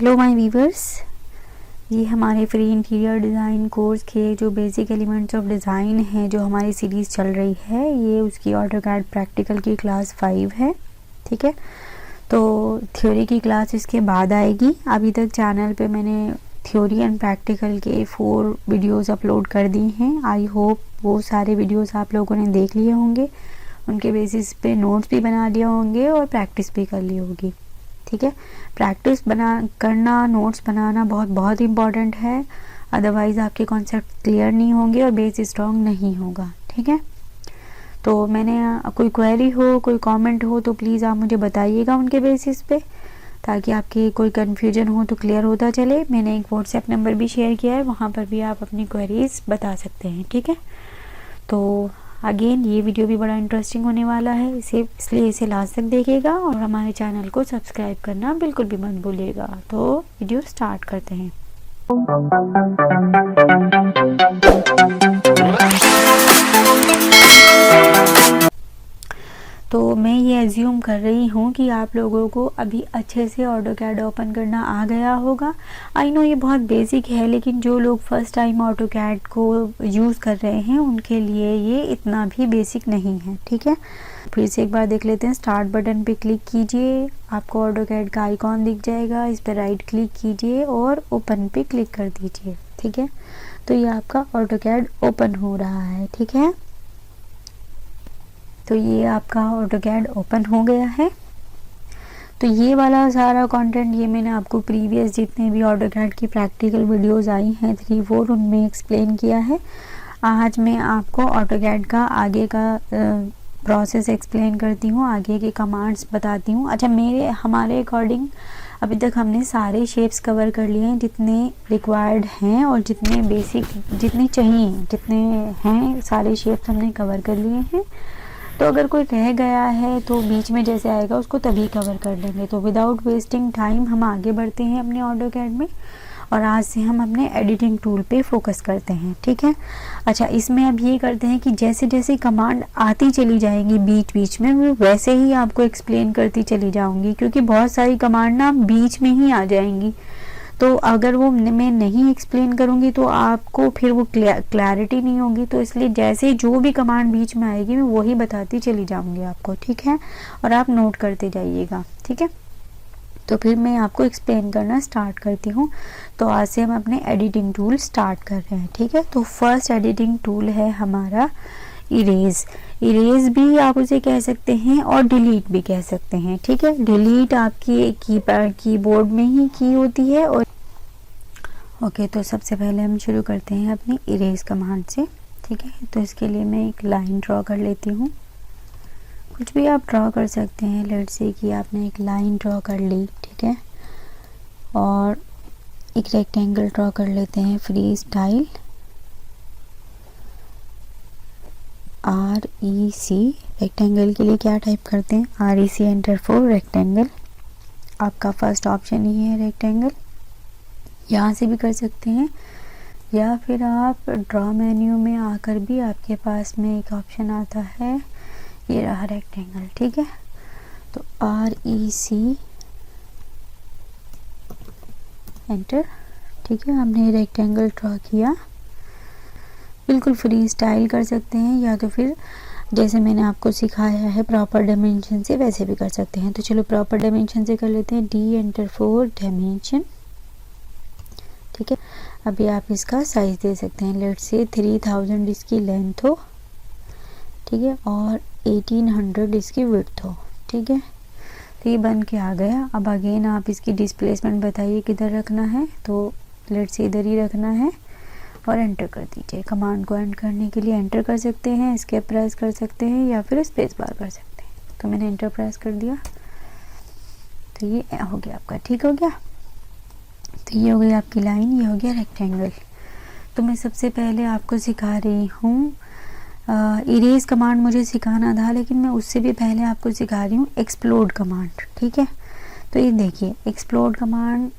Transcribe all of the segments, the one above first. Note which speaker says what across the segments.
Speaker 1: Hello my viewers, ये हमारे free interior design course के जो बेसिक एलिमेंट्स ऑफ डिज़ाइन है, जो हमारी सीरीज़ चल रही है, ये उसकी ऑटोकैड प्रैक्टिकल की क्लास 5 है। ठीक है, तो थ्योरी की क्लास इसके बाद आएगी। अभी तक चैनल पे मैंने थ्योरी एंड प्रैक्टिकल के 4 वीडियोस अपलोड कर दी हैं। आई होप वो सारे वीडियोस आप लोगों ने देख लिए होंगे, उनके बेसिस पे नोट्स भी बना लिए होंगे और प्रैक्टिस भी कर ली होगी। ठीक है, प्रैक्टिस करना, नोट्स बनाना बहुत इम्पॉर्टेंट है, अदरवाइज़ आपके कॉन्सेप्ट क्लियर नहीं होंगे और बेस स्ट्रॉन्ग नहीं होगा। ठीक है, तो मैंने कोई क्वेरी हो, कोई कमेंट हो तो प्लीज़ आप मुझे बताइएगा उनके बेसिस पे, ताकि आपकी कोई कन्फ्यूजन हो तो क्लियर होता चले। मैंने एक व्हाट्सएप नंबर भी शेयर किया है, वहाँ पर भी आप अपनी क्वेरीज बता सकते हैं। ठीक है, तो अगेन ये वीडियो भी बड़ा इंटरेस्टिंग होने वाला है, इसलिए इसे लास्ट तक देखिएगा और हमारे चैनल को सब्सक्राइब करना बिल्कुल भी मत भूलिएगा। तो वीडियो स्टार्ट करते हैं। तो मैं ये एज्यूम कर रही हूँ कि आप लोगों को अभी अच्छे से ऑटोकैड ओपन करना आ गया होगा। आई नो ये बहुत बेसिक है, लेकिन जो लोग फर्स्ट टाइम ऑटोकैड को यूज़ कर रहे हैं उनके लिए ये इतना भी बेसिक नहीं है। ठीक है, फिर से एक बार देख लेते हैं। स्टार्ट बटन पे क्लिक कीजिए, आपको ऑटोकैड का आइकॉन दिख जाएगा, इस पर राइट क्लिक कीजिए और ओपन पे क्लिक कर दीजिए। ठीक है, तो ये आपका ऑटोकैड ओपन हो रहा है। ठीक है, तो ये आपका ऑटोकैड ओपन हो गया है। तो ये वाला सारा कंटेंट ये मैंने आपको प्रीवियस जितने भी ऑटोकैड की प्रैक्टिकल वीडियोस आई हैं 3-4 उनमें एक्सप्लेन किया है। आज मैं आपको ऑटोकैड का आगे का प्रोसेस एक्सप्लेन करती हूँ, आगे के कमांड्स बताती हूँ। अच्छा, हमारे अकॉर्डिंग अभी तक हमने सारे शेप्स कवर कर लिए हैं जितने रिक्वायर्ड हैं, और जितने बेसिक जितने चाहिए जितने हैं सारे शेप्स हमने कवर कर लिए हैं। तो अगर कोई रह गया है तो बीच में जैसे आएगा उसको तभी कवर कर लेंगे। तो विदाउट वेस्टिंग टाइम हम आगे बढ़ते हैं अपने ऑटोकैड में, और आज से हम अपने एडिटिंग टूल पे फोकस करते हैं। ठीक है, अच्छा, इसमें अब ये करते हैं कि जैसे जैसे कमांड आती चली जाएंगी बीच बीच में, मैं वैसे ही आपको एक्सप्लेन करती चली जाऊंगी, क्योंकि बहुत सारी कमांड ना बीच में ही आ जाएंगी। तो अगर वो मैं नहीं एक्सप्लेन करूँगी तो आपको फिर वो क्लैरिटी नहीं होगी। तो इसलिए जैसे जो भी कमांड बीच में आएगी मैं वही बताती चली जाऊँगी आपको। ठीक है, और आप नोट करते जाइएगा। ठीक है, तो फिर मैं आपको एक्सप्लेन करना स्टार्ट करती हूँ। तो आज से हम अपने एडिटिंग टूल स्टार्ट कर रहे हैं। ठीक है, तो फर्स्ट एडिटिंग टूल है हमारा इरेज। इरेज भी आप उसे कह सकते हैं और डिलीट भी कह सकते हैं। ठीक है, डिलीट आपकी कीबोर्ड में ही की होती है। और ओके, तो सबसे पहले हम शुरू करते हैं अपनी इरेज कमांड से। ठीक है, तो इसके लिए मैं एक लाइन ड्रॉ कर लेती हूँ। कुछ भी आप ड्रॉ कर सकते हैं। लेट्स से कि आपने एक लाइन ड्रॉ कर ली। ठीक है, और एक रेक्टेंगल ड्रॉ कर लेते हैं। फ्री स्टाइल REC, रेक्टेंगल के लिए क्या टाइप करते हैं? REC enter for rectangle. आपका फर्स्ट ऑप्शन ही है रेक्टेंगल, यहाँ से भी कर सकते हैं, या फिर आप ड्रॉ मेन्यू में आकर भी आपके पास में एक ऑप्शन आता है, ये रहा रेक्टेंगल। ठीक है, तो REC एंटर। ठीक है, हमने रेक्टेंगल ड्रॉ किया। बिल्कुल फ्री स्टाइल कर सकते हैं, या तो फिर जैसे मैंने आपको सिखाया है प्रॉपर डायमेंशन से वैसे भी कर सकते हैं। तो चलो प्रॉपर डायमेंशन से कर लेते हैं। D enter for dimension. ठीक है, अभी आप इसका साइज दे सकते हैं। लेट्स से 3000 इसकी लेंथ हो। ठीक है, और 1800 इसकी विड्थ हो। ठीक है, तो ये बन के आ गया। अब अगेन आप इसकी डिस्प्लेसमेंट बताइए किधर रखना है, तो लेट्स से इधर ही रखना है और एंटर कर दीजिए। कमांड को एंड करने के लिए एंटर कर सकते हैं, एस्केप प्रेस कर सकते हैं, या फिर स्पेस बार कर सकते हैं। तो मैंने एंटर प्रेस कर दिया, तो ये हो गया आपका। ठीक हो गया, तो ये हो गई आपकी लाइन, ये हो गया रेक्टेंगल। तो मैं सबसे पहले आपको सिखा रही हूँ, इरेज कमांड मुझे सिखाना था, लेकिन मैं उससे भी पहले आपको सिखा रही हूँ एक्सप्लोड कमांड। ठीक है, तो ये देखिए एक्सप्लोड कमांड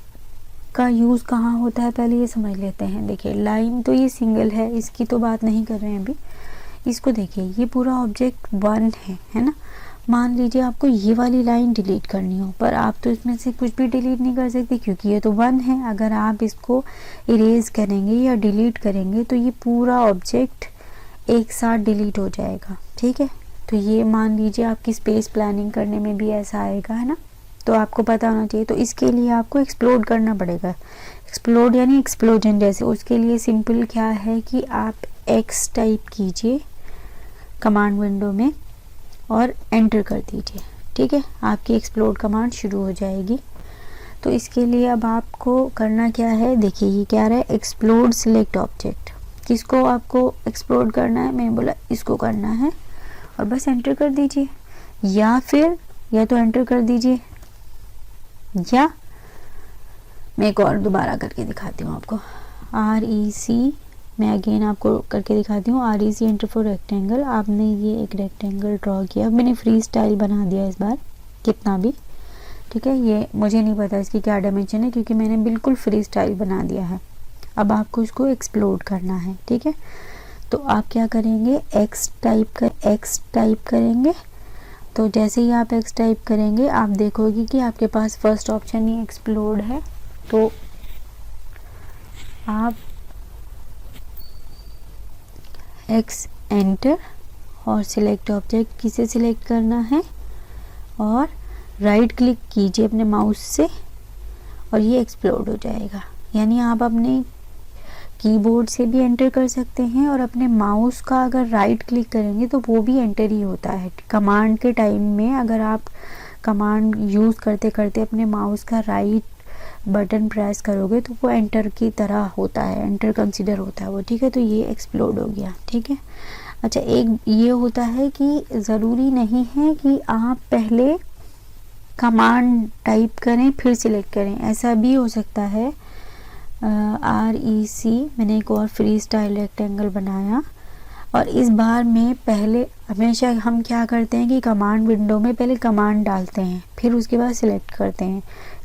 Speaker 1: का यूज़ कहाँ होता है, पहले ये समझ लेते हैं। देखिए लाइन तो ये सिंगल है, इसकी तो बात नहीं कर रहे हैं अभी। इसको देखिए, ये पूरा ऑब्जेक्ट 1 है ना। मान लीजिए आपको ये वाली लाइन डिलीट करनी हो, पर आप तो इसमें से कुछ भी डिलीट नहीं कर सकते क्योंकि ये तो 1 है। अगर आप इसको इरेज करेंगे या डिलीट करेंगे तो ये पूरा ऑब्जेक्ट एक साथ डिलीट हो जाएगा, ठीक है। तो ये मान लीजिए आपकी स्पेस प्लानिंग करने में भी ऐसा आएगा, है ना। तो आपको पता होना चाहिए। तो इसके लिए आपको एक्सप्लोड करना पड़ेगा। एक्सप्लोड यानी एक्सप्लोजन जैसे। उसके लिए सिंपल क्या है कि आप एक्स टाइप कीजिए कमांड विंडो में और एंटर कर दीजिए, ठीक है। आपकी एक्सप्लोड कमांड शुरू हो जाएगी। तो इसके लिए अब आपको करना क्या है, देखिए ये क्या रहा है, एक्सप्लोड सिलेक्ट ऑब्जेक्ट। किसको आपको एक्सप्लोड करना है, मैंने बोला इसको करना है, और बस एंटर कर दीजिए। या फिर या तो एंटर कर दीजिए, या मैं एक और दोबारा करके दिखाती हूँ आपको। REC मैं अगेन आपको करके दिखाती हूँ। REC enter for rectangle. आपने ये एक रेक्टेंगल ड्रॉ किया, मैंने फ्री स्टाइल बना दिया इस बार कितना भी, ठीक है। ये मुझे नहीं पता इसकी क्या डायमेंशन है क्योंकि मैंने बिल्कुल फ्री स्टाइल बना दिया है। अब आपको इसको एक्सप्लोड करना है, ठीक है। तो आप क्या करेंगे, एक्स टाइप करेंगे। तो जैसे ही आप एक्स टाइप करेंगे आप देखोगे कि आपके पास फर्स्ट ऑप्शन ही एक्सप्लोड है। तो आप एक्स एंटर और सिलेक्ट ऑब्जेक्ट किसे सिलेक्ट करना है, और राइट क्लिक कीजिए अपने माउस से और ये एक्सप्लोड हो जाएगा। यानी आप अपने कीबोर्ड से भी एंटर कर सकते हैं और अपने माउस का अगर राइट क्लिक करेंगे तो वो भी एंटर ही होता है। कमांड के टाइम में अगर आप कमांड यूज़ करते करते अपने माउस का राइट बटन प्रेस करोगे तो वो एंटर की तरह होता है, एंटर कंसीडर होता है वो, ठीक है। तो ये एक्सप्लोड हो गया, ठीक है। अच्छा, एक ये होता है कि ज़रूरी नहीं है कि आप पहले कमांड टाइप करें फिर सिलेक्ट करें, ऐसा भी हो सकता है। REC मैंने एक और फ्री स्टाइल रेक्टेंगल बनाया, और इस बार में पहले हमेशा हम क्या करते हैं कि कमांड विंडो में पहले कमांड डालते हैं फिर उसके बाद सिलेक्ट करते हैं।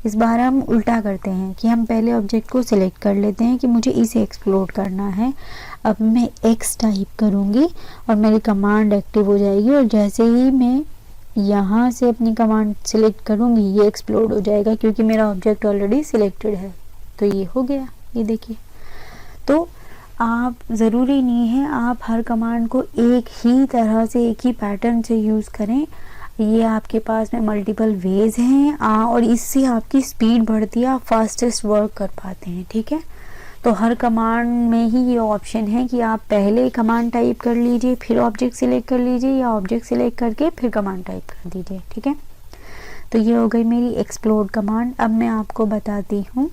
Speaker 1: इस बार हम उल्टा करते हैं कि हम पहले ऑब्जेक्ट को सिलेक्ट कर लेते हैं कि मुझे इसे एक्सप्लोड करना है। अब मैं एक्स टाइप करूँगी और मेरी कमांड एक्टिव हो जाएगी, और जैसे ही मैं यहाँ से अपनी कमांड सिलेक्ट करूँगी ये एक्सप्लोड हो जाएगा क्योंकि मेरा ऑब्जेक्ट ऑलरेडी सिलेक्टेड है। तो ये हो गया, ये देखिए। तो आप ज़रूरी नहीं है आप हर कमांड को एक ही तरह से एक ही पैटर्न से यूज़ करें। ये आपके पास में मल्टीपल वेज हैं, और इससे आपकी स्पीड बढ़ती है, आप फास्टेस्ट वर्क कर पाते हैं, ठीक है। तो हर कमांड में ही ये ऑप्शन है कि आप पहले कमांड टाइप कर लीजिए फिर ऑब्जेक्ट सिलेक्ट कर लीजिए, या ऑब्जेक्ट सिलेक्ट करके फिर कमांड टाइप कर दीजिए, ठीक है। तो ये हो गई मेरी एक्सप्लोड कमांड। अब मैं आपको बताती हूँ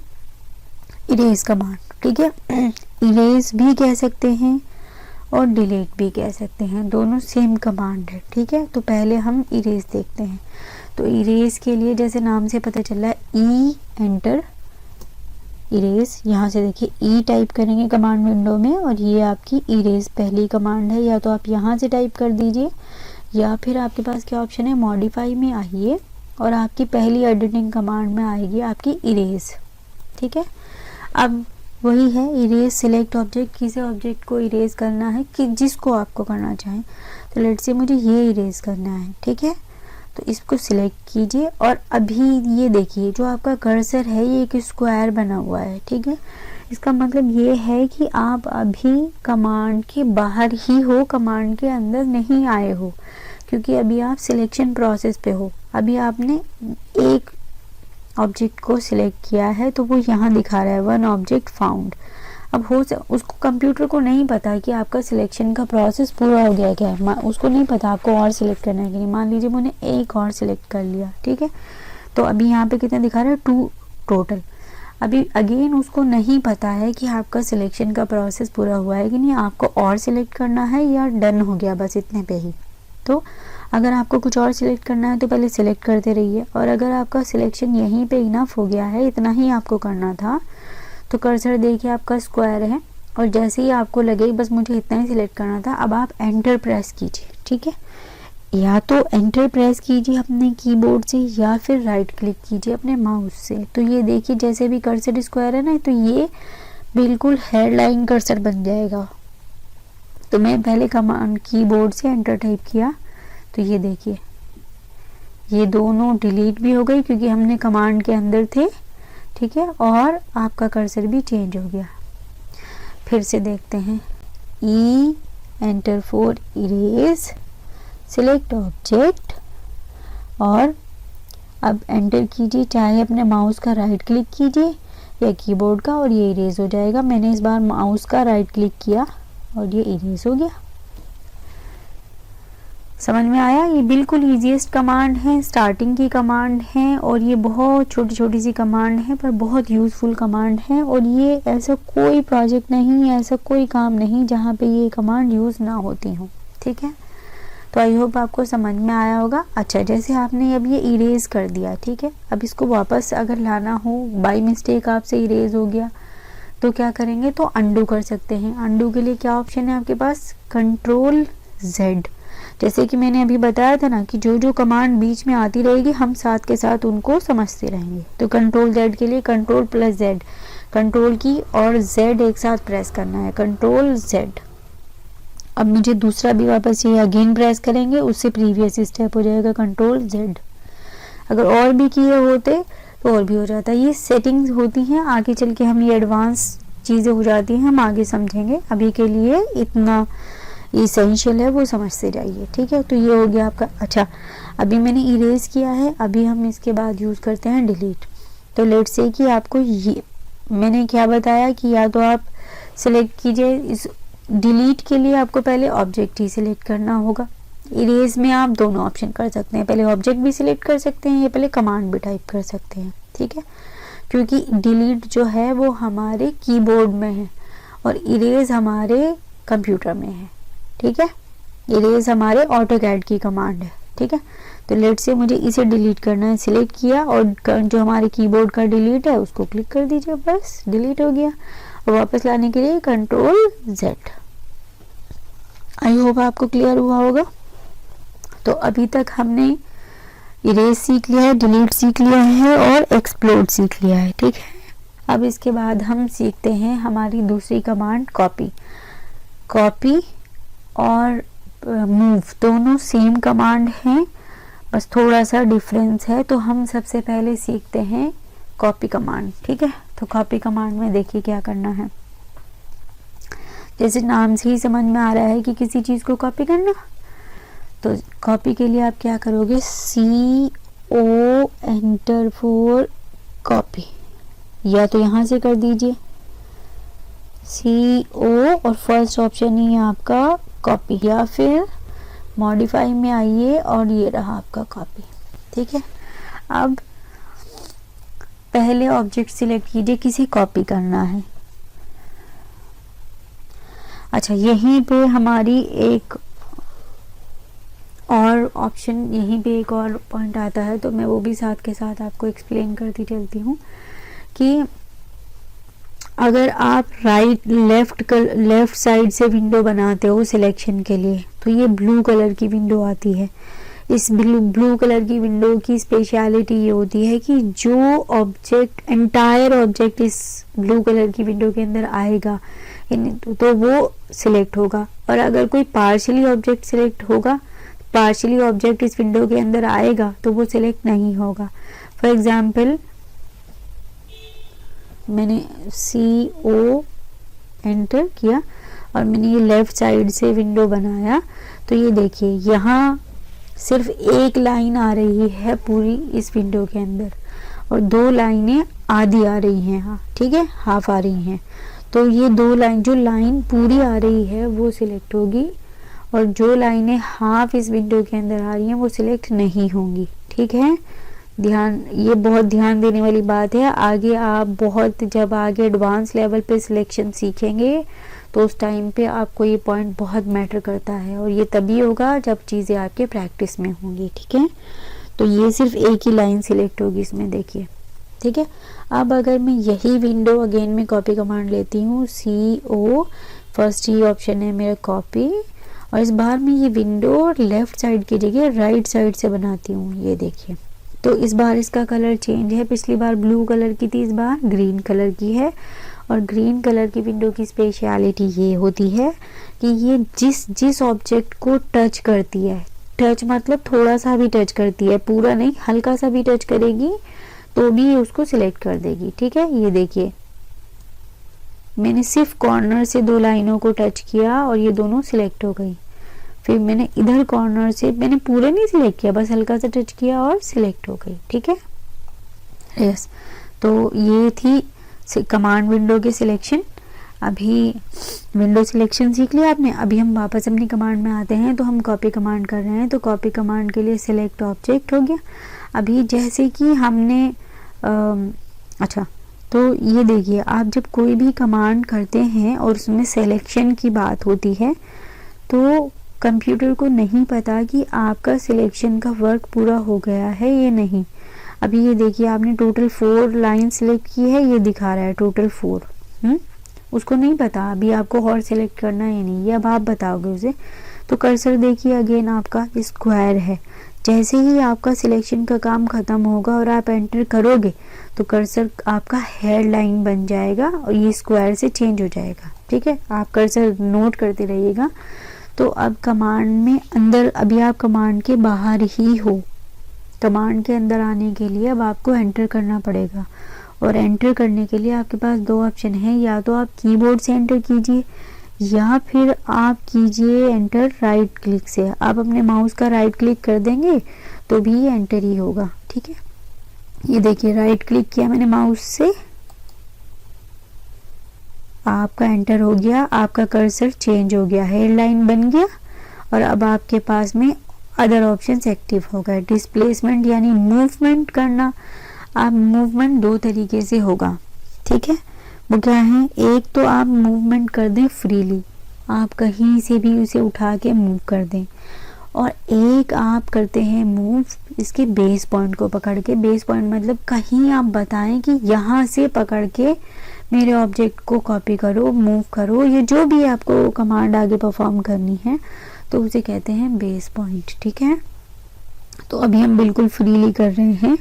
Speaker 1: इरेज कमांड, ठीक है। इरेज भी कह सकते हैं और डिलीट भी कह सकते हैं, दोनों सेम कमांड है, ठीक है। तो पहले हम इरेज देखते हैं। तो इरेज के लिए जैसे नाम से पता चल रहा है ई एंटर इरेज, यहाँ से देखिए ई टाइप करेंगे कमांड विंडो में, और ये आपकी इरेज पहली कमांड है। या तो आप यहाँ से टाइप कर दीजिए, या फिर आपके पास क्या ऑप्शन है, मॉडिफाई में आइए और आपकी पहली एडिटिंग कमांड में आएगी आपकी इरेज, ठीक है। अब वही है इरेज सिलेक्ट ऑब्जेक्ट, किसी ऑब्जेक्ट को इरेज करना है कि जिसको आपको करना चाहें। तो लेट से मुझे ये इरेज करना है, ठीक है। तो इसको सिलेक्ट कीजिए, और अभी ये देखिए जो आपका कर्सर है ये एक स्क्वायर बना हुआ है, ठीक है। इसका मतलब ये है कि आप अभी कमांड के बाहर ही हो, कमांड के अंदर नहीं आए हो, क्योंकि अभी आप सिलेक्शन प्रोसेस पे हो। अभी आपने एक ऑब्जेक्ट को सिलेक्ट किया है तो वो यहाँ दिखा रहा है 1 ऑब्जेक्ट फाउंड। अब उसको कंप्यूटर को नहीं पता कि आपका सिलेक्शन का प्रोसेस पूरा हो गया क्या है, उसको नहीं पता आपको और सिलेक्ट करना है कि नहीं। मान लीजिए मैंने एक और सिलेक्ट कर लिया, ठीक है। तो अभी यहाँ पे कितना दिखा रहा है, 2 टोटल। अभी अगेन उसको नहीं पता है कि आपका सिलेक्शन का प्रोसेस पूरा हुआ है कि नहीं, आपको और सिलेक्ट करना है या डन हो गया बस इतने पे ही। तो अगर आपको कुछ और सिलेक्ट करना है तो पहले सिलेक्ट करते रहिए, और अगर आपका सिलेक्शन यहीं पे इनफ हो गया है, इतना ही आपको करना था, तो कर्सर देखिए आपका स्क्वायर है, और जैसे ही आपको लगे बस मुझे इतना ही सिलेक्ट करना था, अब आप एंटर प्रेस कीजिए, ठीक है। या तो एंटर प्रेस कीजिए अपने कीबोर्ड से, या फिर राइट क्लिक कीजिए अपने माउस से। तो ये देखिए जैसे भी कर्सर स्क्वायर है ना, तो ये बिल्कुल हेडलाइन कर्सर बन जाएगा। तो मैं पहले कमांड कीबोर्ड से एंटर टाइप किया, तो ये देखिए ये दोनों डिलीट भी हो गई क्योंकि हमने कमांड के अंदर थे, ठीक है, और आपका कर्सर भी चेंज हो गया। फिर से देखते हैं, E enter for erase, select object, और अब एंटर कीजिए, चाहे अपने माउस का राइट क्लिक कीजिए या कीबोर्ड का, और ये इरेज हो जाएगा। मैंने इस बार माउस का राइट क्लिक किया और ये इरेज हो गया। समझ में आया? ये बिल्कुल ईजीएस्ट कमांड है, स्टार्टिंग की कमांड है, और ये बहुत छोटी छोटी सी कमांड है पर बहुत यूज़फुल कमांड है। और ये ऐसा कोई प्रोजेक्ट नहीं है, ऐसा कोई काम नहीं जहाँ पे ये कमांड यूज़ ना होती हो, ठीक है। तो आई होप आपको समझ में आया होगा। अच्छा, जैसे आपने अब ये इरेज कर दिया, ठीक है, अब इसको वापस अगर लाना हो, बाय मिस्टेक आपसे इरेज हो गया, तो क्या करेंगे, तो अंडू कर सकते हैं। अंडू के लिए क्या ऑप्शन है आपके पास, कंट्रोल जेड। जैसे कि मैंने अभी बताया था ना कि जो जो कमांड बीच में आती रहेगी हम साथ के साथ उनको समझते रहेंगे। तो कंट्रोल जेड के लिए कंट्रोल प्लस जेड, कंट्रोल की और जेड एक साथ प्रेस करना है, कंट्रोल जेड। अब मुझे दूसरा भी वापस ये अगेन प्रेस करेंगे, उससे प्रीवियस स्टेप हो जाएगा कंट्रोल जेड। अगर और भी किए होते तो और भी हो जाता है। ये सेटिंग्स होती हैं, आगे चल के हम ये एडवांस चीज़ें हो जाती हैं, हम आगे समझेंगे। अभी के लिए इतना इसेंशियल है वो समझते जाइए, ठीक है। तो ये हो गया आपका। अच्छा, अभी मैंने इरेज किया है, अभी हम इसके बाद यूज़ करते हैं डिलीट। तो लेट्स से कि आपको ये मैंने क्या बताया कि या तो आप सिलेक्ट कीजिए, इस डिलीट के लिए आपको पहले ऑब्जेक्ट ही सिलेक्ट करना होगा। इरेज में आप दोनों ऑप्शन कर सकते हैं, पहले ऑब्जेक्ट भी सिलेक्ट कर सकते हैं या पहले कमांड भी टाइप कर सकते हैं, ठीक है। क्योंकि डिलीट जो है वो हमारे कीबोर्ड में है और इरेज हमारे कंप्यूटर में है, ठीक है। इरेज हमारे ऑटोकैड की कमांड है, ठीक है। तो लेट से मुझे इसे डिलीट करना है, सिलेक्ट किया और जो हमारे कीबोर्ड का डिलीट है उसको क्लिक कर दीजिए, बस डिलीट हो गया। और वापस लाने के लिए कंट्रोल जेड। आई होप आपको क्लियर हुआ होगा। तो अभी तक हमने इरेज सीख लिया है, डिलीट सीख लिया है और एक्सप्लोड सीख लिया है, ठीक है। अब इसके बाद हम सीखते हैं हमारी दूसरी कमांड कॉपी। कॉपी और मूव दोनों सेम कमांड हैं, बस थोड़ा सा डिफरेंस है। तो हम सबसे पहले सीखते हैं कॉपी कमांड, ठीक है। तो कॉपी कमांड में देखिए क्या करना है। जैसे नाम से ही समझ में आ रहा है कि किसी चीज़ को कॉपी करना, तो कॉपी के लिए आप क्या करोगे, CO एंटर फॉर कॉपी, या तो यहाँ से कर दीजिए CO और फर्स्ट ऑप्शन ही है आपका कॉपी, या फिर मॉडिफाई में आइए और ये रहा आपका कॉपी, ठीक है। अब पहले ऑब्जेक्ट सिलेक्ट कीजिए, किसी कॉपी करना है। अच्छा, यहीं पे हमारी एक और ऑप्शन, यहीं पे एक और पॉइंट आता है, तो मैं वो भी साथ के साथ आपको एक्सप्लेन करती चलती हूँ कि अगर आप लेफ्ट साइड से विंडो बनाते हो सिलेक्शन के लिए, तो ये ब्लू कलर की विंडो आती है। इस ब्लू कलर की विंडो की स्पेशलिटी ये होती है कि जो ऑब्जेक्ट, एंटायर ऑब्जेक्ट इस ब्लू कलर की विंडो के अंदर आएगा तो वो सिलेक्ट होगा, और अगर कोई पार्शियली ऑब्जेक्ट सिलेक्ट होगा, पार्शियली ऑब्जेक्ट इस विंडो के अंदर आएगा तो वो सिलेक्ट नहीं होगा। फॉर एग्जाम्पल, मैंने CO एंटर किया और मैंने ये लेफ्ट साइड से विंडो बनाया, तो ये देखिए यहाँ सिर्फ एक लाइन आ रही है पूरी इस विंडो के अंदर, और दो लाइनें आधी आ रही हैं, हाँ ठीक है, हाफ आ रही हैं। तो ये दो लाइन, जो लाइन पूरी आ रही है वो सिलेक्ट होगी, और जो लाइनें हाफ इस विंडो के अंदर आ रही हैं वो सिलेक्ट नहीं होंगी, ठीक है। ये बहुत ध्यान देने वाली बात है। आगे आप जब आगे एडवांस लेवल पे सिलेक्शन सीखेंगे तो उस टाइम पे आपको ये पॉइंट बहुत मैटर करता है, और ये तभी होगा जब चीज़ें आपके प्रैक्टिस में होंगी, ठीक है। तो ये सिर्फ एक ही लाइन सिलेक्ट होगी इसमें, देखिए, ठीक है। अब अगर मैं यही विंडो अगेन में कॉपी कमांड लेती हूँ, CO, फर्स्ट ही ऑप्शन है मेरा कॉपी, और इस बार मैं ये विंडो लेफ्ट साइड की जगह राइट साइड से बनाती हूँ, ये देखिए। तो इस बार इसका कलर चेंज है, पिछली बार ब्लू कलर की थी, इस बार ग्रीन कलर की है। और ग्रीन कलर की विंडो की स्पेशलिटी ये होती है कि ये जिस ऑब्जेक्ट को टच करती है, टच मतलब थोड़ा सा भी टच करती है, पूरा नहीं, हल्का सा भी टच करेगी तो भी ये उसको सिलेक्ट कर देगी। ठीक है, ये देखिए मैंने सिर्फ कॉर्नर से 2 लाइनों को टच किया और ये दोनों सिलेक्ट हो गई। फिर मैंने इधर कॉर्नर से, मैंने पूरे नहीं सिलेक्ट किया, बस हल्का सा टच किया और सिलेक्ट हो गई। ठीक है, यस। तो ये थी कमांड विंडो के सिलेक्शन। अभी विंडो सिलेक्शन सीख लिया आपने। अभी हम वापस अपनी कमांड में आते हैं। तो हम कॉपी कमांड कर रहे हैं, तो कॉपी कमांड के लिए सिलेक्ट ऑब्जेक्ट हो गया। अभी जैसे कि हमने अच्छा, तो ये देखिए, आप जब कोई भी कमांड करते हैं और उसमें सिलेक्शन की बात होती है तो कंप्यूटर को नहीं पता कि आपका सिलेक्शन का वर्क पूरा हो गया है या नहीं। अभी ये देखिए, आपने टोटल 4 लाइन सिलेक्ट की है, ये दिखा रहा है टोटल 4। उसको नहीं पता अभी आपको और सिलेक्ट करना है या नहीं, ये अब आप बताओगे उसे। तो कर्सर देखिए, अगेन आपका स्क्वायर है। जैसे ही आपका सिलेक्शन का काम खत्म होगा और आप एंटर करोगे तो कर्सर आपका हेड लाइन बन जाएगा और ये स्क्वायर से चेंज हो जाएगा। ठीक है, आप कर्सर नोट करते रहिएगा। तो अब कमांड में अंदर, अभी आप कमांड के बाहर ही हो। कमांड के अंदर आने के लिए अब आपको एंटर करना पड़ेगा, और एंटर करने के लिए आपके पास 2 ऑप्शन है। या तो आप कीबोर्ड से एंटर कीजिए या फिर आप कीजिए एंटर राइट क्लिक से। आप अपने माउस का राइट क्लिक कर देंगे तो भी ये एंटर ही होगा। ठीक है, ये देखिए राइट क्लिक किया मैंने माउस से, आपका एंटर हो गया, आपका कर्सर चेंज हो गया, हेडलाइन बन गया और अब आपके पास में अदर ऑप्शंस एक्टिव हो गए। डिस्प्लेसमेंट यानी मूवमेंट करना। आप मूवमेंट 2 तरीके से होगा। ठीक है, वो क्या है, एक तो आप मूवमेंट कर दें फ्रीली, आप कहीं से भी उसे उठा के मूव कर दें, और एक आप करते हैं मूव इसके बेस पॉइंट को पकड़ के। बेस पॉइंट मतलब कहीं आप बताएं कि यहाँ से पकड़ के मेरे ऑब्जेक्ट को कॉपी करो, मूव करो, ये जो भी आपको कमांड आगे परफॉर्म करनी है तो उसे कहते हैं बेस पॉइंट। ठीक है, तो अभी हम बिल्कुल फ्रीली कर रहे हैं,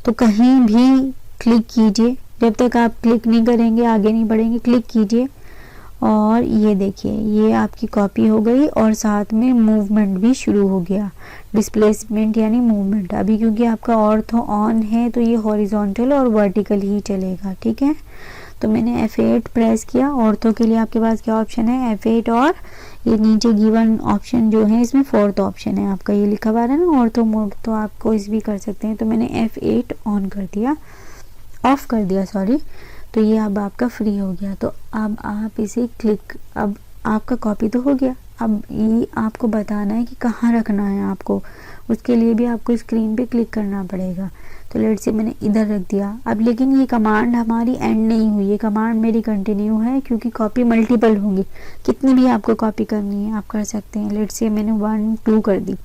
Speaker 1: तो कहीं भी क्लिक कीजिए। जब तक आप क्लिक नहीं करेंगे आगे नहीं बढ़ेंगे, क्लिक कीजिए और ये देखिए ये आपकी कॉपी हो गई और साथ में मूवमेंट भी शुरू हो गया। डिस्प्लेसमेंट यानी मूवमेंट। अभी क्योंकि आपका ऑर्थो ऑन है तो ये हॉरिजॉन्टल और वर्टिकल ही चलेगा। ठीक है, तो मैंने F8 प्रेस किया। ऑर्थो के लिए आपके पास क्या ऑप्शन है, F8, और ये नीचे गिवन ऑप्शन जो है इसमें 4th ऑप्शन है आपका, ये लिखा हुआ है ना ऑर्थो मोड, तो आप कोई भी कर सकते हैं। तो मैंने F8 ऑन कर दिया, ऑफ कर दिया सॉरी। तो ये अब आपका फ्री हो गया। तो अब आप इसे क्लिक, अब आपका कॉपी तो हो गया। अब ये आपको बताना है कि कहाँ रखना है आपको, उसके लिए भी आपको स्क्रीन पे क्लिक करना पड़ेगा। तो लेट से मैंने इधर रख दिया। अब लेकिन ये कमांड हमारी एंड नहीं हुई, ये कमांड मेरी कंटिन्यू है क्योंकि कॉपी मल्टीपल होंगी, कितनी भी आपको कॉपी करनी है आप कर सकते हैं। लेट से मैंने 1 2 कर दी,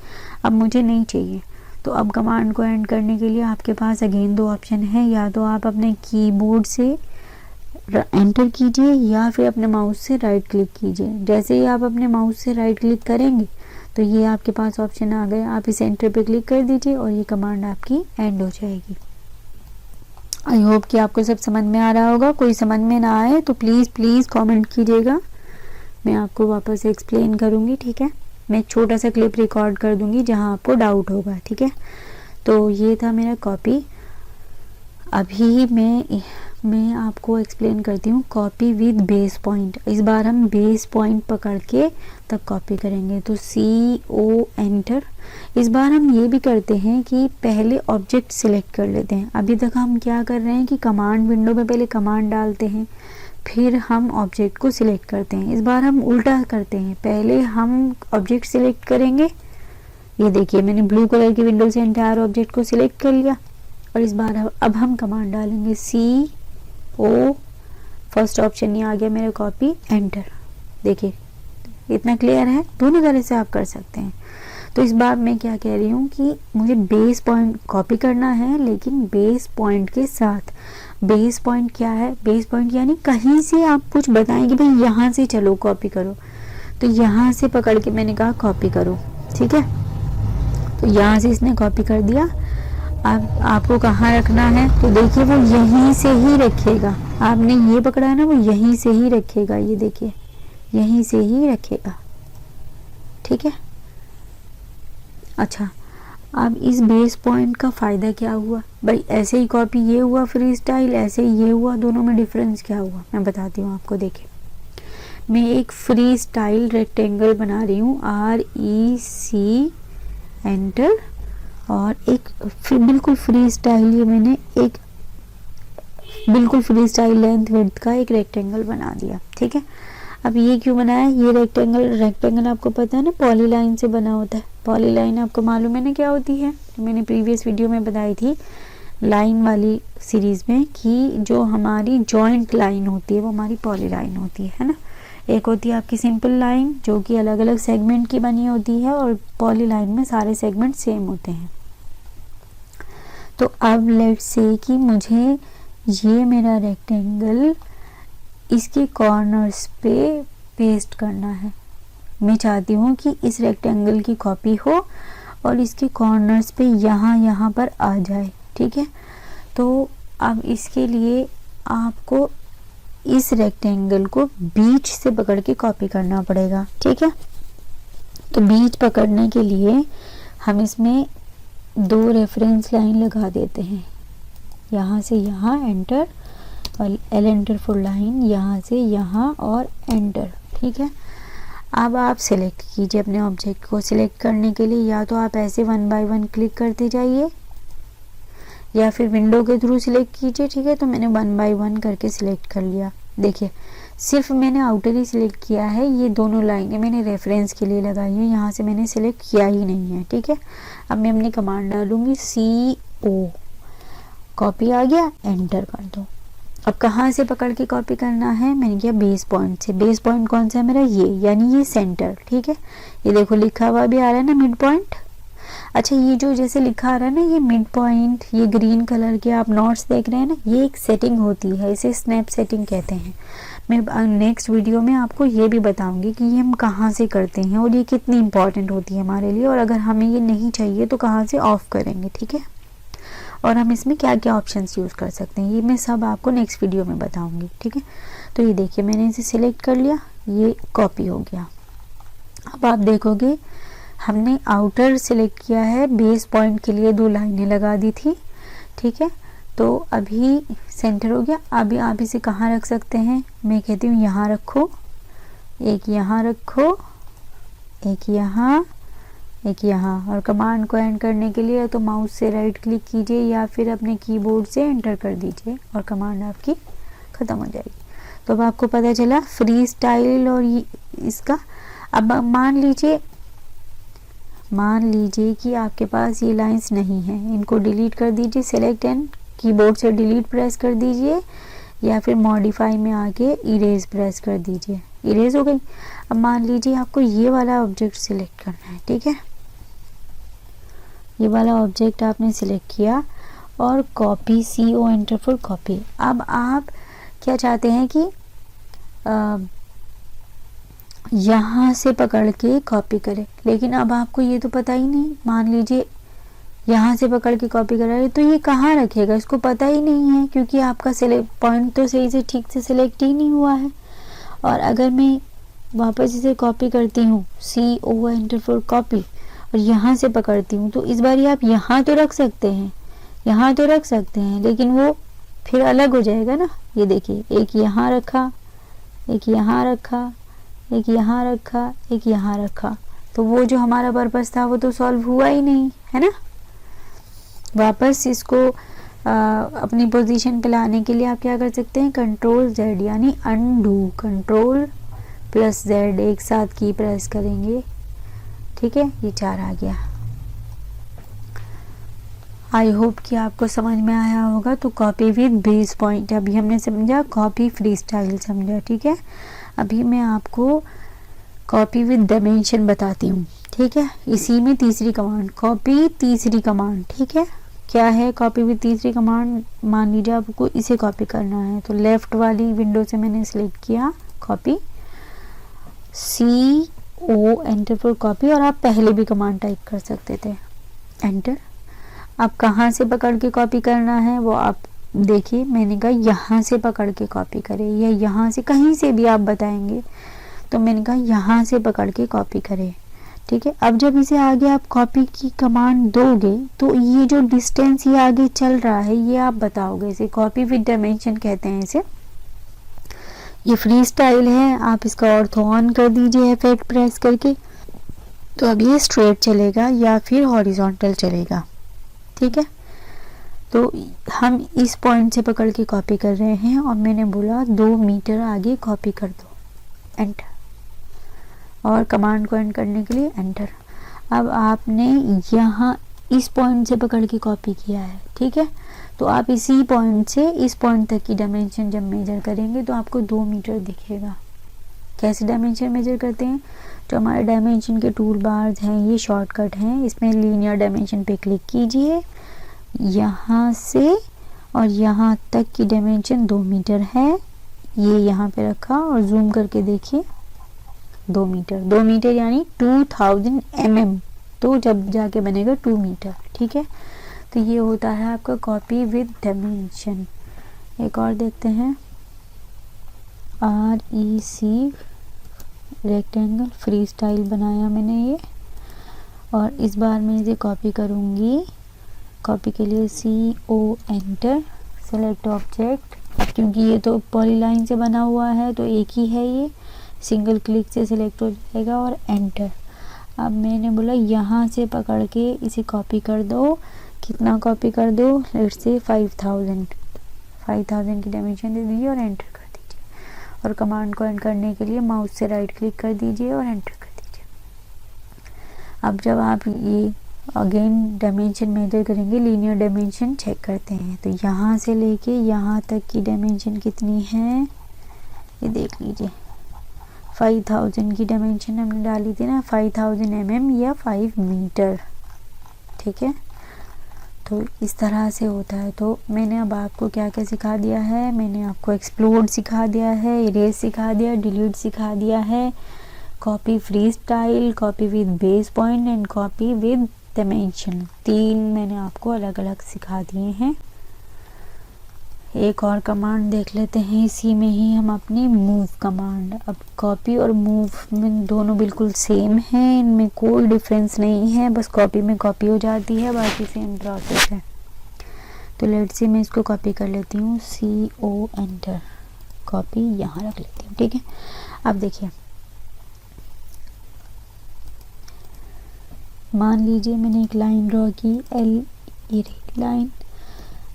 Speaker 1: अब मुझे नहीं चाहिए। तो अब कमांड को एंड करने के लिए आपके पास अगेन 2 ऑप्शन है, या तो आप अपने कीबोर्ड से एंटर कीजिए या फिर अपने माउस से राइट क्लिक कीजिए। जैसे ही आप अपने माउस से राइट क्लिक करेंगे तो ये आपके पास ऑप्शन आ गए, आप इस एंटर पे क्लिक कर दीजिए और ये कमांड आपकी एंड हो जाएगी। आई होप कि आपको सब समझ में आ रहा होगा। कोई समझ में ना आए तो प्लीज़ कमेंट कीजिएगा, मैं आपको वापस एक्सप्लेन करूँगी। ठीक है, मैं एक छोटा सा क्लिप रिकॉर्ड कर दूँगी जहाँ आपको डाउट होगा। ठीक है, तो ये था मेरा कॉपी। अभी मैं आपको एक्सप्लेन करती हूँ कॉपी विद बेस पॉइंट। इस बार हम बेस पॉइंट पकड़ के तब कॉपी करेंगे। तो CO एंटर। इस बार हम ये भी करते हैं कि पहले ऑब्जेक्ट सिलेक्ट कर लेते हैं। अभी तक हम क्या कर रहे हैं कि कमांड विंडो में पहले कमांड डालते हैं फिर हम ऑब्जेक्ट को सिलेक्ट करते हैं। इस बार हम उल्टा करते हैं, पहले हम ऑब्जेक्ट सिलेक्ट करेंगे। ये देखिए मैंने ब्लू कलर की विंडो से एंटायर ऑब्जेक्ट को सिलेक्ट कर लिया और इस बार अब हम कमांड डालेंगे CO, फर्स्ट ऑप्शन ये आ गया मेरे कॉपी, एंटर। देखिए इतना क्लियर है, दोनों तरह से आप कर सकते हैं। तो इस बार मैं क्या कह रही हूँ कि मुझे बेस पॉइंट कॉपी करना है, लेकिन बेस पॉइंट के साथ। बेस पॉइंट क्या है, बेस पॉइंट यानी कहीं से आप कुछ बताएंगे भाई यहाँ से चलो कॉपी करो, तो यहाँ से पकड़ के मैंने कहा कॉपी करो। ठीक है, तो यहाँ से इसने कॉपी कर दिया। अब आपको कहाँ रखना है तो देखिए वो यहीं से ही रखेगा। आपने ये पकड़ा है ना, वो यहीं से ही रखेगा। ये देखिए यहीं से ही रखेगा। ठीक है, अच्छा, अब इस बेस पॉइंट का फ़ायदा क्या हुआ भाई? ऐसे ही कॉपी ये हुआ फ्री स्टाइल, ऐसे ही ये हुआ, दोनों में डिफरेंस क्या हुआ मैं बताती हूँ आपको। देखिए, मैं एक फ्री स्टाइल रेक्टेंगल बना रही हूँ, REC एंटर, और एक बिल्कुल फ्री स्टाइल, ये मैंने एक बिल्कुल फ्री स्टाइल लेंथ विड्थ का एक रेक्टेंगल बना दिया। ठीक है, अब ये क्यों बनाया? ये रेक्टेंगल आपको पता है ना पॉलीलाइन से बना होता है। पॉलीलाइन आपको मालूम है ना क्या होती है? मैंने प्रीवियस वीडियो में बताई थी लाइन वाली सीरीज में कि जो हमारी जॉइंट लाइन होती है वो हमारी पॉलीलाइन होती है ना। एक होती है आपकी सिंपल लाइन जो कि अलग अलग सेगमेंट की बनी होती है, और पॉलीलाइन में सारे सेगमेंट सेम होते हैं। तो अब लेट्स से कि मुझे ये मेरा रेक्टेंगल इसके कॉर्नर्स पे पेस्ट करना है। मैं चाहती हूँ कि इस रेक्टेंगल की कॉपी हो और इसके कॉर्नर्स पे यहाँ पर आ जाए। ठीक है, तो अब इसके लिए आपको इस रेक्टेंगल को बीच से पकड़ के कॉपी करना पड़ेगा। ठीक है, तो बीच पकड़ने के लिए हम इसमें 2 रेफरेंस लाइन लगा देते हैं, यहाँ से यहाँ एंटर, और एल एंटर फुल लाइन यहाँ से यहाँ और एंटर। ठीक है, अब आप सिलेक्ट कीजिए अपने ऑब्जेक्ट को। सिलेक्ट करने के लिए या तो आप ऐसे 1 बाय 1 क्लिक करते जाइए या फिर विंडो के थ्रू सिलेक्ट कीजिए। ठीक है, तो मैंने 1 बाय 1 करके सिलेक्ट कर लिया। देखिए, सिर्फ मैंने आउटर ही सिलेक्ट किया है, ये दोनों लाइनें मैंने रेफरेंस के लिए लगाई है, यहाँ से मैंने सिलेक्ट किया ही नहीं है। ठीक है, अब मैं अपनी कमांड डालूंगी CO, कॉपी आ गया, एंटर कर दो। अब कहाँ से पकड़ के कॉपी करना है? मैंने किया बेस पॉइंट से। बेस पॉइंट कौन सा है मेरा? ये, यानी ये सेंटर। ठीक है, ये देखो लिखा हुआ भी आ रहा है ना मिड पॉइंट। अच्छा, ये जो जैसे लिखा आ रहा है ना ये मिड पॉइंट, ये ग्रीन कलर के आप नोट्स देख रहे हैं ना, ये एक सेटिंग होती है, इसे स्नैप सेटिंग कहते हैं। मैं नेक्स्ट वीडियो में आपको ये भी बताऊंगी कि ये हम कहाँ से करते हैं और ये कितनी इंपॉर्टेंट होती है हमारे लिए, और अगर हमें ये नहीं चाहिए तो कहाँ से ऑफ करेंगे। ठीक है, और हम इसमें क्या क्या ऑप्शंस यूज़ कर सकते हैं ये मैं सब आपको नेक्स्ट वीडियो में बताऊंगी। ठीक है, तो ये देखिए मैंने इसे सिलेक्ट कर लिया, ये कॉपी हो गया। अब आप देखोगे हमने आउटर सिलेक्ट किया है, बेस पॉइंट के लिए 2 लाइनें लगा दी थी। ठीक है, तो अभी सेंटर हो गया। अभी आप इसे कहाँ रख सकते हैं? मैं कहती हूँ यहाँ रखो, एक यहाँ रखो, एक यहाँ, एक यहाँ, और कमांड को एंड करने के लिए तो माउस से राइट क्लिक कीजिए या फिर अपने कीबोर्ड से एंटर कर दीजिए और कमांड आपकी ख़त्म हो जाएगी। तो अब आपको पता चला फ्री स्टाइल और इसका। अब मान लीजिए कि आपके पास ये लाइंस नहीं हैं, इनको डिलीट कर दीजिए। सेलेक्ट एंड कीबोर्ड से डिलीट प्रेस कर दीजिए या फिर मॉडिफाई में आके इरेज प्रेस कर दीजिए, इरेज हो गई। अब मान लीजिए आपको ये वाला ऑब्जेक्ट सिलेक्ट करना है। ठीक है, ये वाला ऑब्जेक्ट आपने सिलेक्ट किया और copy, CO enter for copy. अब आप क्या चाहते हैं कि यहाँ से पकड़ के कॉपी करें, लेकिन अब आपको ये तो पता ही नहीं। मान लीजिए यहाँ से पकड़ के कॉपी करा है तो ये कहाँ रखेगा, इसको पता ही नहीं है, क्योंकि आपका सिलेक्ट पॉइंट तो सही से ठीक से सिलेक्ट ही नहीं हुआ है। और अगर मैं वापस इसे कॉपी करती हूँ, CO एंटर फॉर कॉपी, और यहाँ से पकड़ती हूँ, तो इस बार आप यहाँ तो रख सकते हैं, यहाँ तो रख सकते हैं, लेकिन वो फिर अलग हो जाएगा ना। ये देखिए, एक यहाँ रखा, एक यहाँ रखा, एक यहाँ रखा, एक यहाँ रखा, तो वो जो हमारा पर्पस था वो तो सॉल्व हुआ ही नहीं है ना। वापस इसको अपनी पोजीशन पे लाने के लिए आप क्या कर सकते हैं? Ctrl+Z यानी अनडू, Ctrl+Z एक साथ की प्रेस करेंगे। ठीक है, ये 4 आ गया। आई होप कि आपको समझ में आया होगा। तो कॉपी विद बेस पॉइंट अभी हमने समझा, कॉपी फ्री स्टाइल समझा। ठीक है, अभी मैं आपको कॉपी विद डायमेंशन बताती हूँ। ठीक है, इसी में तीसरी कमांड, कॉपी तीसरी कमांड। ठीक है, क्या है कॉपी विद तीसरी कमांड? मान लीजिए आपको इसे कॉपी करना है, तो लेफ्ट वाली विंडो से मैंने सिलेक्ट किया copy, CO enter for copy, और आप पहले भी कमांड टाइप कर सकते थे, एंटर। अब कहाँ से पकड़ के कॉपी करना है वो आप देखिए, मैंने कहा यहाँ से पकड़ के कॉपी करें या यहाँ से, कहीं से भी आप बताएंगे, तो मैंने कहा यहाँ से पकड़ के कॉपी करें। ठीक है। अब जब इसे आगे आप कॉपी की कमांड दोगे तो ये जो डिस्टेंस ये आगे चल रहा है ये आप बताओगे, इसे कॉपी विद डायमेंशन कहते हैं इसे। ये फ्री स्टाइल है, आप इसका ऑर्थो ऑन कर दीजिए इफेक्ट प्रेस करके, तो अब ये स्ट्रेट चलेगा या फिर हॉरिजॉन्टल चलेगा। ठीक है, तो हम इस पॉइंट से पकड़ के कॉपी कर रहे हैं और मैंने बोला 2 मीटर आगे कॉपी कर दो, एंटर, और कमांड को एंड करने के लिए एंटर। अब आपने यहाँ इस पॉइंट से पकड़ के कॉपी किया है, ठीक है, तो आप इसी पॉइंट से इस पॉइंट तक की डायमेंशन जब मेजर करेंगे तो आपको 2 मीटर दिखेगा। कैसे डायमेंशन मेजर करते हैं, जो हमारे डायमेंशन के टूल बार्स हैं ये शॉर्टकट हैं, इसमें लीनियर डायमेंशन पे क्लिक कीजिए, यहाँ से और यहाँ तक की डायमेंशन 2 मीटर है, ये यहाँ पे रखा और जूम करके देखिए 2 मीटर, 2 मीटर यानी 2000 mm, तो जब जाके बनेगा 2 मीटर। ठीक है, तो ये होता है आपका कॉपी विद डायमेंशन। एक और देखते हैं, REC रेक्टेंगल फ्री स्टाइल बनाया मैंने ये, और इस बार मैं इसे कॉपी करूँगी। कॉपी के लिए CO एंटर, सेलेक्ट ऑब्जेक्ट। अब क्योंकि ये तो पॉलीलाइन से बना हुआ है तो एक ही है, ये सिंगल क्लिक से सिलेक्ट हो जाएगा और एंटर। अब मैंने बोला यहाँ से पकड़ के इसे कॉपी कर दो, कितना कॉपी कर दो, लेट्स से 5000 की डायमेंशन दे दीजिए और एंटर कर दीजिए, और कमांड को एंड करने के लिए माउस से राइट क्लिक कर दीजिए और एंटर कर दीजिए। अब जब आप ये अगेन डायमेंशन मेजर करेंगे, लीनियर डायमेंशन चेक करते हैं, तो यहाँ से लेके यहाँ तक की डायमेंशन कितनी है ये देख लीजिए। 5000 की डायमेंशन हमने डाली थी ना, 5000 mm या 5 मीटर। ठीक है, तो इस तरह से होता है। तो मैंने अब आपको क्या क्या सिखा दिया है, मैंने आपको एक्सप्लोड सिखा दिया है, इरेज सिखा दिया, डिलीट सिखा दिया है, copy free style, copy with base point and copy with dimension, 3 मैंने आपको अलग अलग सिखा दिए हैं। एक और कमांड देख लेते हैं इसी में ही हम अपनी मूव कमांड। अब कॉपी और मूव में दोनों बिल्कुल सेम हैं, इनमें कोई डिफरेंस नहीं है, बस कॉपी में कॉपी हो जाती है, बाकी सेम प्रोसेस है। तो लेट्स से मैं इसको कॉपी कर लेती हूँ, CO एंटर, कॉपी यहाँ रख लेती हूँ। ठीक है, अब देखिए, मान लीजिए मैंने एक लाइन ड्रॉ की, L लाइन,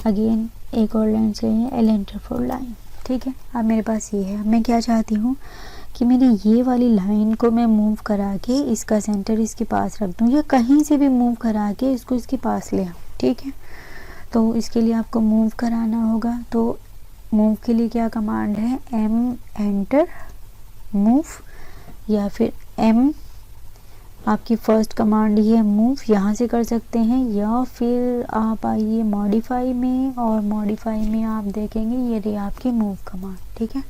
Speaker 1: अगेन एक और लाइन से L एंटर फॉर लाइन। ठीक है, अब मेरे पास ये है, मैं क्या चाहती हूँ कि मेरी ये वाली लाइन को मैं मूव करा के इसका सेंटर इसके पास रख दूँ, या कहीं से भी मूव करा के इसको इसके पास ले आऊँ। ठीक है, तो इसके लिए आपको मूव कराना होगा, तो मूव के लिए क्या कमांड है, M एंटर मूव, या फिर M आपकी फर्स्ट कमांड ये मूव, यहाँ से कर सकते हैं, या फिर आप आइए मॉडिफाई में, और मॉडिफाई में आप देखेंगे ये रही आपकी मूव कमांड। ठीक है,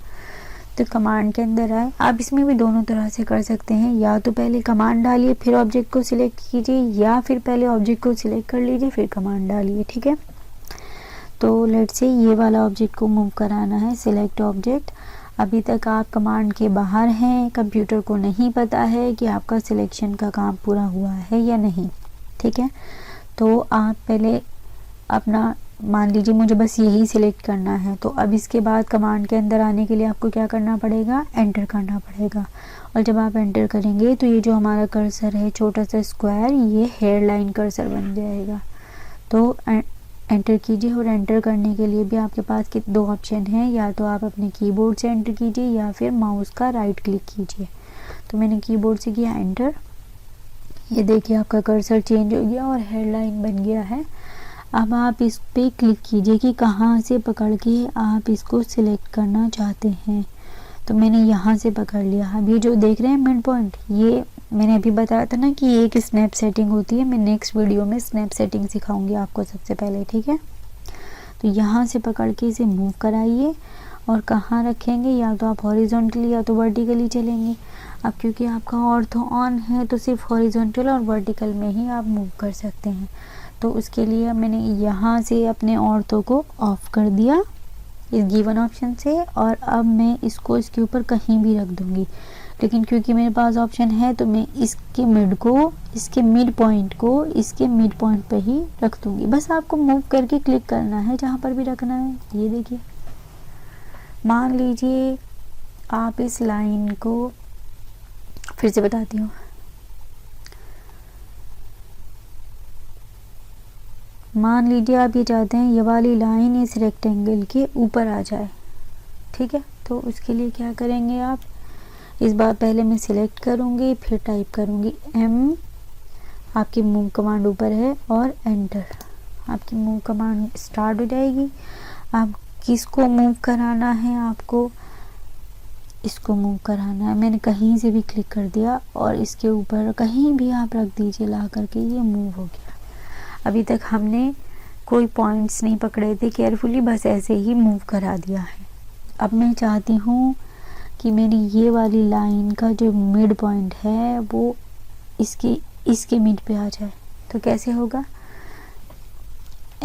Speaker 1: तो कमांड के अंदर आए, आप इसमें भी दोनों तरह से कर सकते हैं, या तो पहले कमांड डालिए फिर ऑब्जेक्ट को सिलेक्ट कीजिए, या फिर पहले ऑब्जेक्ट को सिलेक्ट कर लीजिए फिर कमांड डालिए। ठीक है, तो लेट्स से ये वाला ऑब्जेक्ट को मूव कराना है, सिलेक्ट ऑब्जेक्ट। अभी तक आप कमांड के बाहर हैं, कंप्यूटर को नहीं पता है कि आपका सिलेक्शन का काम पूरा हुआ है या नहीं। ठीक है, तो आप पहले अपना, मान लीजिए मुझे बस यही सिलेक्ट करना है, तो अब इसके बाद कमांड के अंदर आने के लिए आपको क्या करना पड़ेगा, एंटर करना पड़ेगा। और जब आप एंटर करेंगे तो ये जो हमारा कर्सर है छोटा सा स्क्वायर, ये हेयर लाइन कर्सर बन जाएगा। तो एंटर कीजिए, और एंटर करने के लिए भी आपके पास 2 ऑप्शन हैं, या तो आप अपने कीबोर्ड से एंटर कीजिए या फिर माउस का राइट क्लिक कीजिए। तो मैंने कीबोर्ड से किया एंटर, ये देखिए आपका कर्सर चेंज हो गया और हेडलाइन बन गया है। अब आप इस पे क्लिक कीजिए कि कहाँ से पकड़ के आप इसको सिलेक्ट करना चाहते हैं। तो मैंने यहाँ से पकड़ लिया। अब ये जो देख रहे हैं मिड पॉइंट, ये मैंने अभी बताया था ना कि ये एक स्नैप सेटिंग होती है। मैं नेक्स्ट वीडियो में स्नैप सेटिंग सिखाऊंगी आपको सबसे पहले, ठीक है। तो यहाँ से पकड़ के इसे मूव कराइए, और कहाँ रखेंगे, या तो आप हॉरिजॉन्टली या तो वर्टिकली चलेंगे। अब क्योंकि आपका ऑर्थो ऑन है तो सिर्फ हॉरिजॉन्टल और वर्टिकल में ही आप मूव कर सकते हैं। तो उसके लिए मैंने यहाँ से अपने ऑर्थो को ऑफ कर दिया, इस गिवन ऑप्शन से, और अब मैं इसको इसके ऊपर कहीं भी रख दूंगी, लेकिन क्योंकि मेरे पास ऑप्शन है तो मैं इसके मिड को, इसके मिड पॉइंट को इसके मिड पॉइंट पे ही रख दूंगी। बस आपको मूव करके क्लिक करना है जहाँ पर भी रखना है। ये देखिए, मान लीजिए आप इस लाइन को, फिर से बताती हूँ, मान लीजिए आप ये चाहते हैं ये वाली लाइन इस रेक्टेंगल के ऊपर आ जाए, ठीक है। तो उसके लिए क्या करेंगे आप, इस बार पहले मैं सिलेक्ट करूँगी, फिर टाइप करूँगी M, आपकी मूव कमांड ऊपर है, और एंटर, आपकी मूव कमांड स्टार्ट हो जाएगी। आप किसको मूव कराना है, आपको इसको मूव कराना है। मैंने कहीं से भी क्लिक कर दिया और इसके ऊपर कहीं भी आप रख दीजिए ला करके, ये मूव हो गया। अभी तक हमने कोई पॉइंट्स नहीं पकड़े थे केयरफुली, बस ऐसे ही मूव करा दिया है। अब मैं चाहती हूँ कि मेरी ये वाली लाइन का जो मिड पॉइंट है वो इसके मिड पे आ जाए। तो कैसे होगा,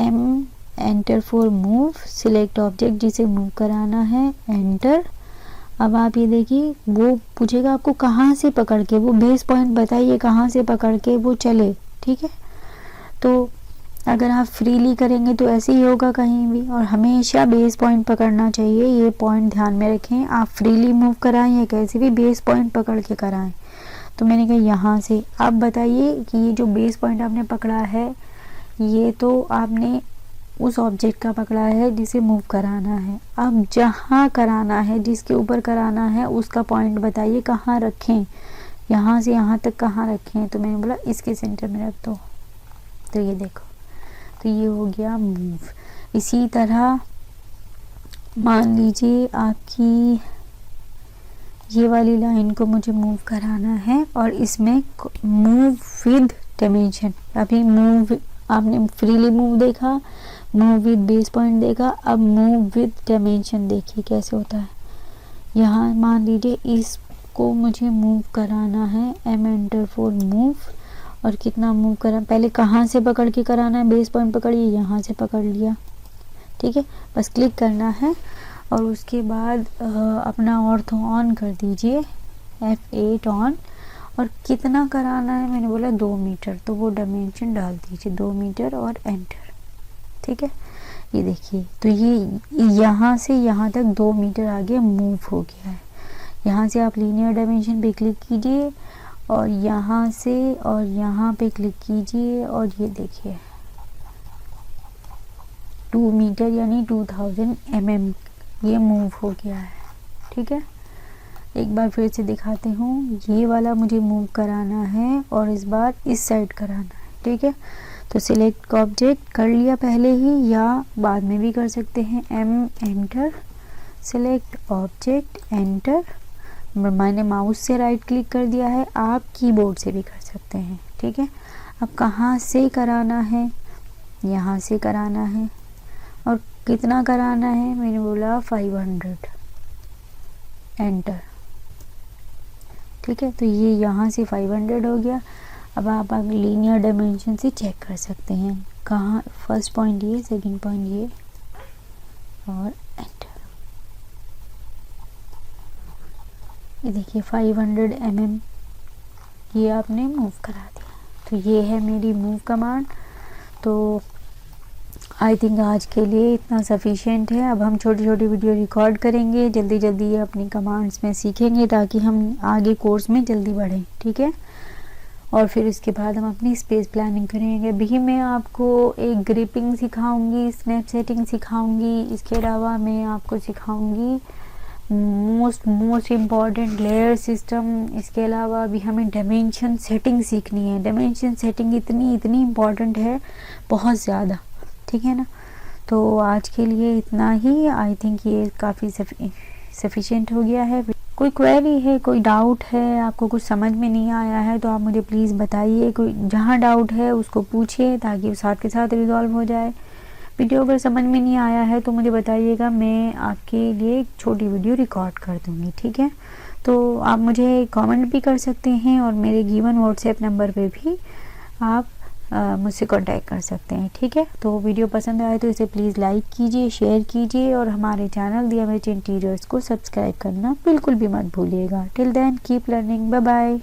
Speaker 1: M, enter for move, select object जिसे मूव कराना है, एंटर। अब आप ये देखिए, वो पूछेगा आपको कहाँ से पकड़ के, वो बेस पॉइंट बताइए कहाँ से पकड़ के वो चले, ठीक है। तो अगर आप फ्रीली करेंगे तो ऐसे ही होगा कहीं भी, और हमेशा बेस पॉइंट पकड़ना चाहिए। ये पॉइंट ध्यान में रखें, आप फ्रीली मूव कराएं या कैसे भी बेस पॉइंट पकड़ के कराएं। तो मैंने कहा यहाँ से आप बताइए कि ये जो बेस पॉइंट आपने पकड़ा है, ये तो आपने उस ऑब्जेक्ट का पकड़ा है जिसे मूव कराना है। अब जहाँ कराना है, जिसके ऊपर कराना है, उसका पॉइंट बताइए कहाँ रखें, यहाँ से यहाँ तक कहाँ रखें। तो मैंने बोला इसके सेंटर में रख दो। तो ये देखो, तो ये हो गया मूव। इसी तरह मान लीजिए आपकी ये वाली लाइन को मुझे मूव कराना है, और इसमें मूव विद डायमेंशन। अभी मूव आपने फ्रीली मूव देखा, मूव विद बेस पॉइंट देखा, अब मूव विद डायमेंशन देखिए कैसे होता है। यहाँ मान लीजिए इसको मुझे मूव कराना है, M, एंटर फॉर मूव, और कितना मूव करा, पहले कहाँ से पकड़ के कराना है, बेस पॉइंट पकड़िए, यहाँ से पकड़ लिया, ठीक है। बस क्लिक करना है और उसके बाद अपना ऑर्थो ऑन कर दीजिए, F8 ऑन, और कितना कराना है, मैंने बोला 2 मीटर, तो वो डायमेंशन डाल दीजिए 2 मीटर और एंटर, ठीक है। ये देखिए, तो ये यहाँ से यहाँ तक 2 मीटर आगे मूव हो गया है। यहाँ से आप लीनियर डायमेंशन पे क्लिक कीजिए, और यहाँ से और यहाँ पे क्लिक कीजिए, और ये देखिए 2 मीटर यानी 2000 mm ये मूव हो गया है, ठीक है। एक बार फिर से दिखाते हूँ, ये वाला मुझे मूव कराना है और इस बार इस साइड कराना है, ठीक है। तो सिलेक्ट ऑब्जेक्ट कर लिया पहले ही, या बाद में भी कर सकते हैं, M, enter, select object, enter. मैंने माउस से राइट क्लिक कर दिया है, आप कीबोर्ड से भी कर सकते हैं, ठीक है। अब कहाँ से कराना है, यहाँ से कराना है, और कितना कराना है, मैंने बोला 500, एंटर, ठीक है। तो ये यहाँ से 500 हो गया। अब आप लीनियर डायमेंशन से चेक कर सकते हैं कहाँ, फर्स्ट पॉइंट ये, सेकंड पॉइंट ये, और एंटर। ये देखिए 500 mm ये आपने मूव करा दिया। तो ये है मेरी मूव कमांड। तो आई थिंक आज के लिए इतना सफिशिएंट है। अब हम छोटी छोटी वीडियो रिकॉर्ड करेंगे, जल्दी जल्दी ये अपनी कमांड्स में सीखेंगे ताकि हम आगे कोर्स में जल्दी बढ़ें, ठीक है। और फिर इसके बाद हम अपनी स्पेस प्लानिंग करेंगे। अभी मैं आपको एक ग्रिपिंग सिखाऊंगी, स्नैप सेटिंग सिखाऊंगी, इसके अलावा मैं आपको सिखाऊंगी मोस्ट इम्पॉर्टेंट लेयर सिस्टम। इसके अलावा अभी हमें डायमेंशन सेटिंग सीखनी है। डायमेंशन सेटिंग इतनी इम्पॉर्टेंट है, बहुत ज़्यादा, ठीक है ना। तो आज के लिए इतना ही। आई थिंक ये काफ़ी सफिशिएंट हो गया है। कोई क्वेरी है, कोई डाउट है, आपको कुछ समझ में नहीं आया है तो आप मुझे प्लीज़ बताइए। कोई जहाँ डाउट है उसको पूछिए ताकि साथ के साथ रिजॉल्व हो जाए। वीडियो अगर समझ में नहीं आया है तो मुझे बताइएगा, मैं आपके लिए एक छोटी वीडियो रिकॉर्ड कर दूँगी, ठीक है। तो आप मुझे कमेंट भी कर सकते हैं और मेरे गिवन व्हाट्सएप नंबर पे भी आप मुझसे कांटेक्ट कर सकते हैं। ठीक है, तो वीडियो पसंद आए तो इसे प्लीज़ लाइक कीजिए, शेयर कीजिए और हमारे चैनल दी अमेज इंटीरियर्स को सब्सक्राइब करना बिल्कुल भी मत भूलिएगा। Till then keep learning, bye bye.